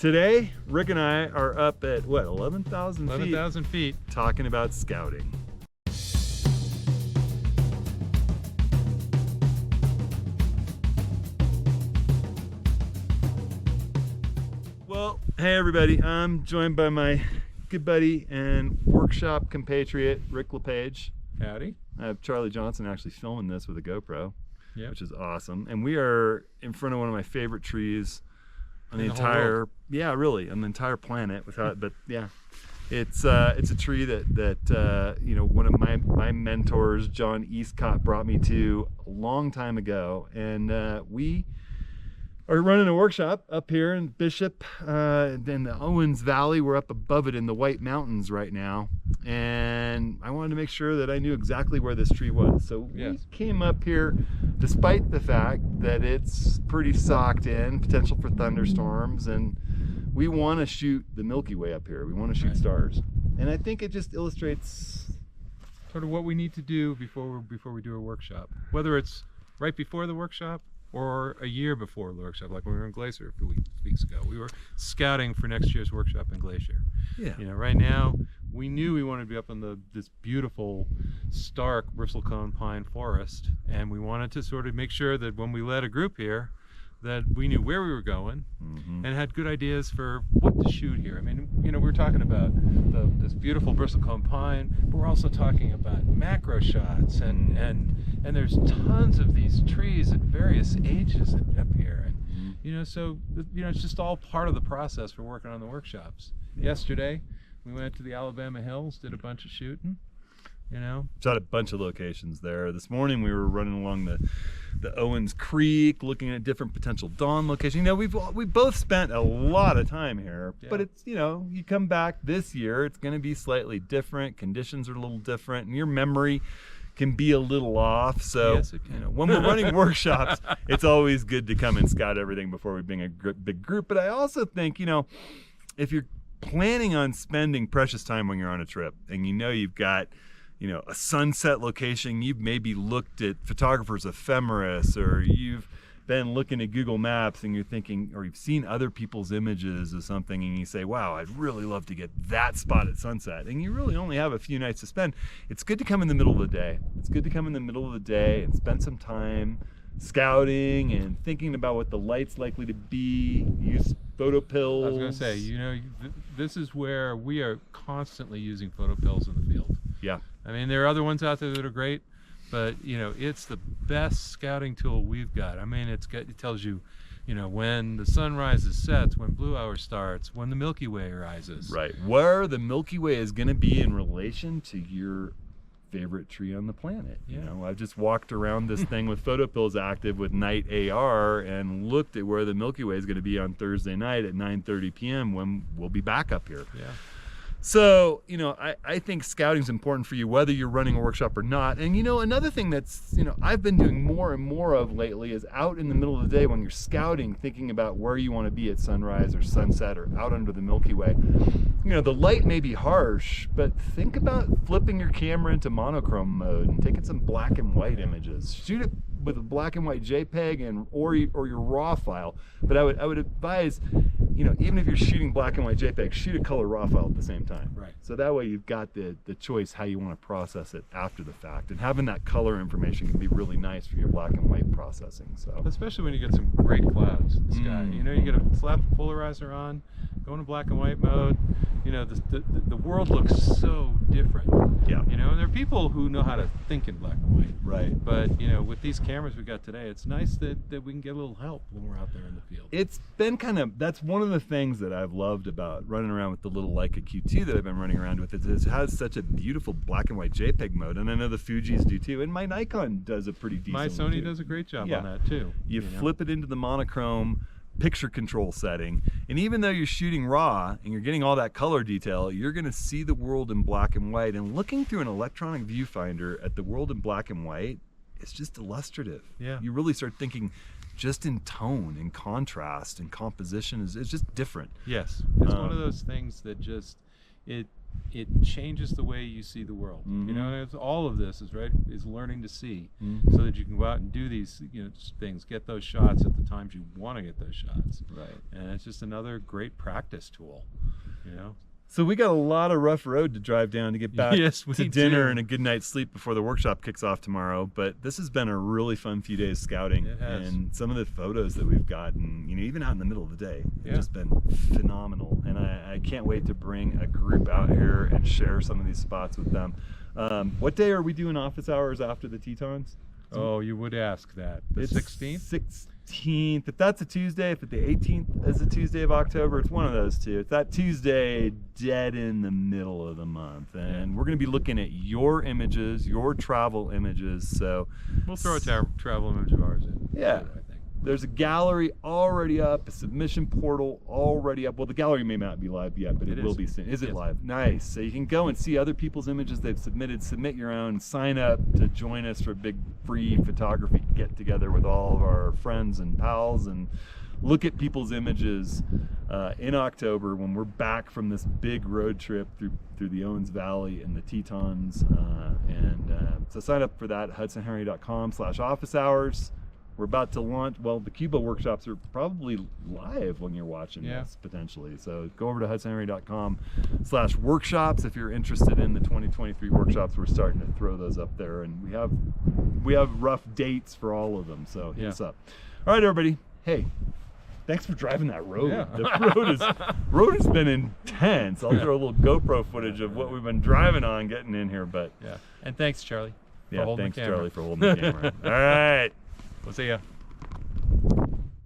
Today, Rick and I are up at what, 11,000 feet? 11,000 feet. Talking about scouting. Well, hey everybody, I'm joined by my good buddy and workshop compatriot, Rick LePage. Howdy. I have Charlie Johnson actually filming this with a GoPro, Yep. which is awesome. And we are in front of one of my favorite trees on the In the whole entire, world. yeah, really, on the entire planet. Without, but yeah, it's a tree that you know, one of my mentors, John Eastcott, brought me to a long time ago, and we are running a workshop up here in Bishop, in the Owens Valley. We're up above it in the White Mountains right now, and I wanted to make sure that I knew exactly where this tree was. So we came up here, despite the fact that it's pretty socked in, potential for thunderstorms, and we want to shoot the Milky Way up here. We want to shoot stars, and I think it just illustrates Sort of what we need to do before we do a workshop, whether it's right before the workshop or a year before the workshop, like when we were in Glacier a few weeks ago. We were scouting for next year's workshop in Glacier. Yeah. You know, right now, we knew we wanted to be up in this beautiful, stark bristlecone pine forest, and we wanted to sort of make sure that when we led a group here, that we knew where we were going and had good ideas for what to shoot here. I mean, you know, we're talking about this beautiful bristlecone pine, but we're also talking about macro shots, and there's tons of these trees at various ages up here, and you know, so you know, it's just all part of the process for working on the workshops. Yesterday, we went to the Alabama Hills, did a bunch of shooting. You know, shot a bunch of locations there. This morning we were running along the Owens Creek, looking at different potential dawn locations. You know, we both spent a lot of time here, but it's, you know, you come back this year, it's going to be slightly different. Conditions are a little different, and your memory can be a little off. So, yes, it can. You know, when we're running workshops, it's always good to come and scout everything before we bring a big group. But I also think, you know, if you're planning on spending precious time when you're on a trip, and you know you've got, you know, a sunset location, you've maybe looked at photographers' ephemeris, or you've been looking at Google Maps and you're thinking, or you've seen other people's images of something and you say, wow, I'd really love to get that spot at sunset, and you really only have a few nights to spend. It's good to come in the middle of the day. It's good to come in the middle of the day and spend some time scouting and thinking about what the light's likely to be. Use photo pills. I was going to say, you know, this is where we are constantly using photo pills in the field. Yeah. I mean, there are other ones out there that are great, but you know, it's the best scouting tool we've got. I mean, it tells you, you know, when the sun rises, sets, when blue hour starts, when the Milky Way rises. Right. Where the Milky Way is going to be in relation to your favorite tree on the planet. You know, I've just walked around this thing with photo pills active with night AR and looked at where the Milky Way is going to be on Thursday night at 9:30 p.m. when we'll be back up here. Yeah. So, you know, I think scouting is important for you whether you're running a workshop or not. And, you know, another thing that's, you know, I've been doing more and more of lately is out in the middle of the day when you're scouting, thinking about where you want to be at sunrise or sunset or out under the Milky Way. You know, the light may be harsh, but think about flipping your camera into monochrome mode and taking some black and white images. Shoot it with a black and white JPEG or your RAW file. But I would advise, you know, even if you're shooting black and white JPEG, shoot a color RAW file at the same time. Right. So that way you've got the choice how you want to process it after the fact. And having that color information can be really nice for your black and white processing. So especially when you get some great clouds in the sky. You know, you get a slap the polarizer on, go into black and white mode. You know, the world looks so different. Yeah. You know, and there are people who know how to think in black and white. Right. But, you know, with these cameras we got today, it's nice that we can get a little help when we're out there in the field. It's been that's one of the things that I've loved about running around with the little Leica Q2 that I've been running around with. It has such a beautiful black and white JPEG mode, and I know the Fujis do too, and my Nikon does a pretty decent My one Sony too. does a great job on that too. You flip it into the monochrome picture control setting, and even though you're shooting raw and you're getting all that color detail, you're going to see the world in black and white, and looking through an electronic viewfinder at the world in black and white, it's just illustrative. Yeah. You really start thinking just in tone and contrast and composition. It's just different. Yes, it's one of those things that just, it it changes the way you see the world. You know, and it's, all of this is learning to see, so that you can go out and do these things, get those shots at the times you want to get those shots. Right. And it's just another great practice tool, you know. So we got a lot of rough road to drive down to get back Yes, we to dinner do. and a good night's sleep before the workshop kicks off tomorrow. But this has been a really fun few days scouting. It has. And some of the photos that we've gotten, even out in the middle of the day, have just been phenomenal. And I can't wait to bring a group out here and share some of these spots with them. What day are we doing office hours after the Tetons? Oh, you would ask that. The 16th? 16th. If that's a Tuesday, if the 18th is a Tuesday of October, it's one of those two. It's that Tuesday dead in the middle of the month. And we're going to be looking at your images, your travel images. So we'll throw a travel image of ours in. Yeah. I think. There's a gallery already up, a submission portal already up. Well, the gallery may not be live yet, but it will be soon. Is it live? Nice. So you can go and see other people's images they've submitted, submit your own, sign up to join us for a big free photography get together with all of our friends and pals, and look at people's images in October when we're back from this big road trip through the Owens Valley and the Tetons. So sign up for that at hudsonhenry.com/office hours. We're about to launch, well, the Cuba workshops are probably live when you're watching this, potentially. So go over to hudsonhenry.com/workshops if you're interested in the 2023 workshops. We're starting to throw those up there, and we have rough dates for all of them, so hit us up. All right, everybody. Hey, thanks for driving that road. Yeah. The road has been intense. I'll throw a little GoPro footage of what we've been driving on getting in here, but And thanks, Charlie, for holding thanks, the camera. Charlie, for holding the camera. All right. We'll see ya.